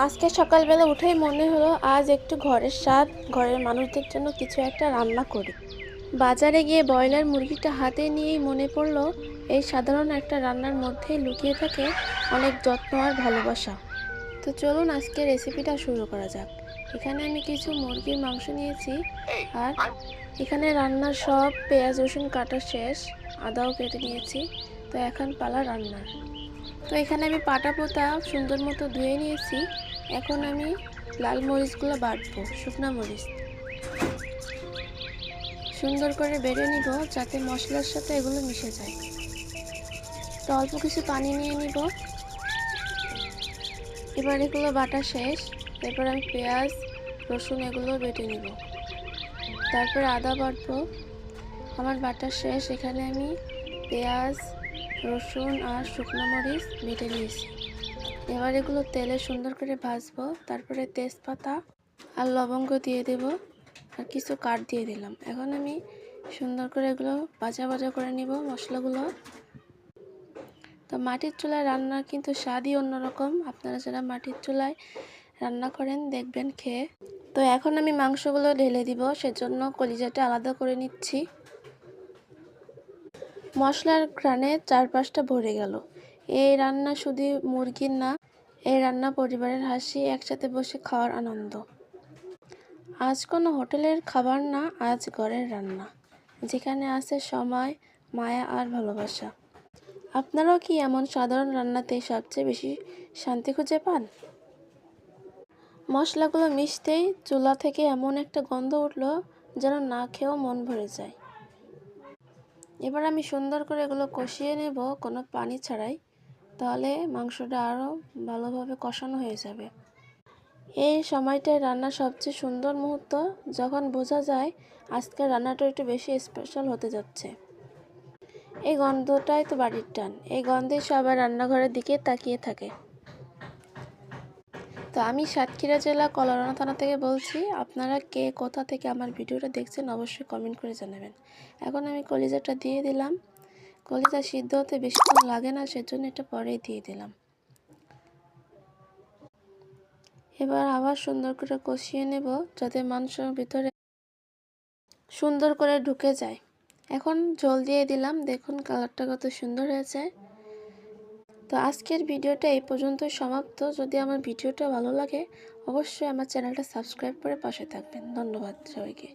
আজকে সকালবেলা উঠেই মনে হলো আজ একটু ঘরের স্বাদ ঘরের মানুষদের জন্য কিছু একটা রান্না করি। বাজারে গিয়ে ব্রয়লার মুরগিটা হাতে নিয়েই মনে পড়লো এই সাধারণ একটা রান্নার মধ্যেই লুকিয়ে থাকে অনেক যত্ন আর ভালোবাসা। তো চলুন আজকে রেসিপিটা শুরু করা যাক। এখানে আমি কিছু মুরগির মাংস নিয়েছি আর এখানে রান্নার সব পেঁয়াজ রসুন কাটা শেষ, আদাও কেটে নিয়েছি। তো এখন পালা রান্নার। তো এখানে আমি পাটা পোতা সুন্দর মতো ধুয়ে নিয়েছি। এখন আমি লাল মরিচগুলো বাটবো, শুকনা মরিচ সুন্দর করে বেটে নিব যাতে মশলার সাথে এগুলো মিশে যায়। তো অল্প কিছু পানি নিয়ে নিব। এবার এগুলো বাটা শেষ। এরপর আমি পেঁয়াজ রসুন এগুলো বেটে নিব, তারপরে আদা বাটবো। আমার বাটা শেষ। এখানে আমি পেঁয়াজ রসুন আর শুকনো মরিচ বেটে নিয়েছি। এবার এগুলো তেলে সুন্দর করে ভাজবো। তারপরে তেজপাতা আর লবঙ্গ দিয়ে দেব আর কিছু কাঠ দিয়ে দিলাম। এখন আমি সুন্দর করে এগুলো ভাজা ভাজা করে নিব মশলাগুলো। তো মাটির চুলায় রান্নার কিন্তু স্বাদই অন্যরকম। আপনারা যারা মাটির চুলায় রান্না করেন দেখবেন খেয়ে। তো এখন আমি মাংসগুলো ঢেলে দিব, সেজন্য কলিজাটা আলাদা করে নিচ্ছি। মশলার ঘ্রাণে চারপাশটা ভরে গেল। এই রান্না শুধু মুরগির না, এই রান্না পরিবারের হাসি, একসাথে বসে খাওয়ার আনন্দ। আজ কোনো হোটেলের খাবার না, আজ ঘরের রান্না, যেখানে আছে সময় মায়া আর ভালোবাসা। আপনারাও কি এমন সাধারণ রান্নাতেই সবচেয়ে বেশি শান্তি খুঁজে পান? মশলাগুলো মিশতেই চুলা থেকে এমন একটা গন্ধ উঠলো যেন না খেয়েও মন ভরে যায়। এবার আমি সুন্দর করে এগুলো কষিয়ে নেব কোনো পানি ছাড়াই, তাহলে মাংসটা আরও ভালোভাবে কষানো হয়ে যাবে। এই সময়টায় রান্নার সবচেয়ে সুন্দর মুহূর্ত, যখন বোঝা যায় আজকের রান্নাটা একটু বেশি স্পেশাল হতে যাচ্ছে। এই গন্ধটাই তো বাড়ির টান। এই গন্ধে সবাই রান্নাঘরের দিকে তাকিয়ে থাকে। তো আমি সাতক্ষীরা জেলা কলারনা থানা থেকে বলছি। আপনারা কে কোথা থেকে আমার ভিডিওটা দেখছেন অবশ্যই কমেন্ট করে জানাবেন। এখন আমি কলিজাটা দিয়ে দিলাম। কলিজা সিদ্ধ হতে বেশিক্ষণ লাগে না, সেজন্য এটা পরেই দিয়ে দিলাম। এবার আবার সুন্দর করে কষিয়ে নেব যাতে মাংসের ভিতরে সুন্দর করে ঢুকে যায়। এখন জল দিয়ে দিলাম। দেখুন কালারটা কত সুন্দর হয়েছে। তো আজকের ভিডিওটা এই পর্যন্তই সমাপ্ত। যদি আমার ভিডিওটা ভালো লাগে অবশ্যই আমার চ্যানেলটা সাবস্ক্রাইব করে পাশে থাকবেন। ধন্যবাদ সবাইকে।